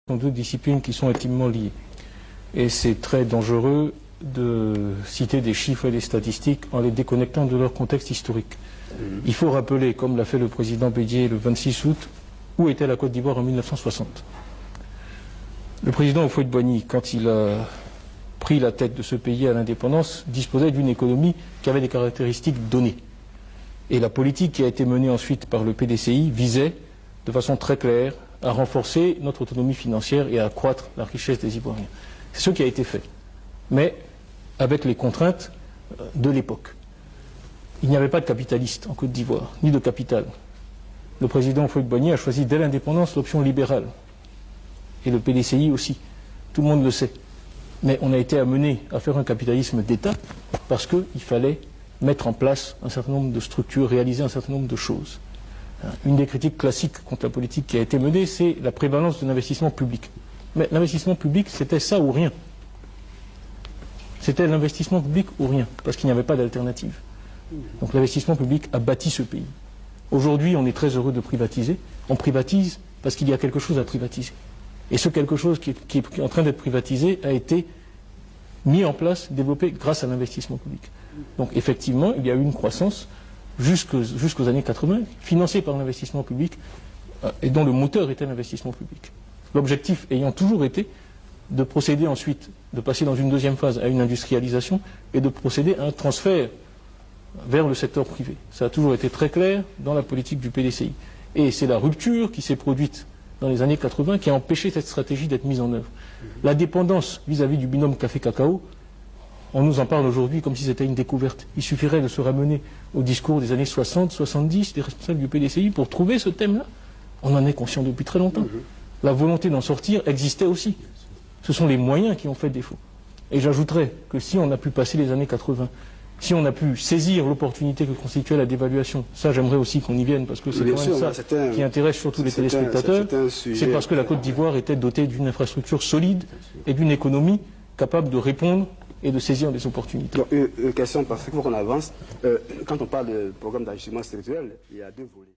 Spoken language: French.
sont deux disciplines qui sont intimement liées. Et c'est très dangereux de citer des chiffres et des statistiques en les déconnectant de leur contexte historique. Il faut rappeler, comme l'a fait le président Bédié le 26 août, où était la Côte d'Ivoire en 1960. Le président Houphouët-Boigny, quand il a pris la tête de ce pays à l'indépendance, disposait d'une économie qui avait des caractéristiques données. Et la politique qui a été menée ensuite par le PDCI visait, de façon très claire, à renforcer notre autonomie financière et à accroître la richesse des Ivoiriens. C'est ce qui a été fait, mais avec les contraintes de l'époque. Il n'y avait pas de capitalistes en Côte d'Ivoire, ni de capital. Le président Houphouët-Boigny a choisi dès l'indépendance l'option libérale, et le PDCI aussi, tout le monde le sait. Mais on a été amené à faire un capitalisme d'État parce qu'il fallait mettre en place un certain nombre de structures, réaliser un certain nombre de choses. Une des critiques classiques contre la politique qui a été menée, c'est la prévalence de l'investissement public. Mais l'investissement public, c'était ça ou rien. C'était l'investissement public ou rien, parce qu'il n'y avait pas d'alternative. Donc l'investissement public a bâti ce pays. Aujourd'hui, on est très heureux de privatiser. On privatise parce qu'il y a quelque chose à privatiser. Et ce quelque chose qui est en train d'être privatisé a été mis en place, développé grâce à l'investissement public. Donc effectivement, il y a eu une croissance jusqu'aux années 80, financée par l'investissement public, et dont le moteur était l'investissement public. L'objectif ayant toujours été de procéder ensuite, de passer dans une deuxième phase à une industrialisation et de procéder à un transfert vers le secteur privé. Ça a toujours été très clair dans la politique du PDCI. Et c'est la rupture qui s'est produite dans les années 80 qui a empêché cette stratégie d'être mise en œuvre. La dépendance vis-à-vis du binôme café-cacao, on nous en parle aujourd'hui comme si c'était une découverte. Il suffirait de se ramener au discours des années 60, 70 des responsables du PDCI pour trouver ce thème-là. On en est conscient depuis très longtemps. La volonté d'en sortir existait aussi. Ce sont les moyens qui ont fait défaut. Et j'ajouterais que si on a pu passer les années 80, si on a pu saisir l'opportunité que constituait la dévaluation, ça j'aimerais aussi qu'on y vienne parce que c'est quand même ça qui intéresse surtout les téléspectateurs, c'est parce que la Côte d'Ivoire était dotée d'une infrastructure solide et d'une économie capable de répondre et de saisir des opportunités. Donc, une question, parce qu'il faut qu'on avance. Quand on parle de programme d'ajustement structurel, il y a deux volets.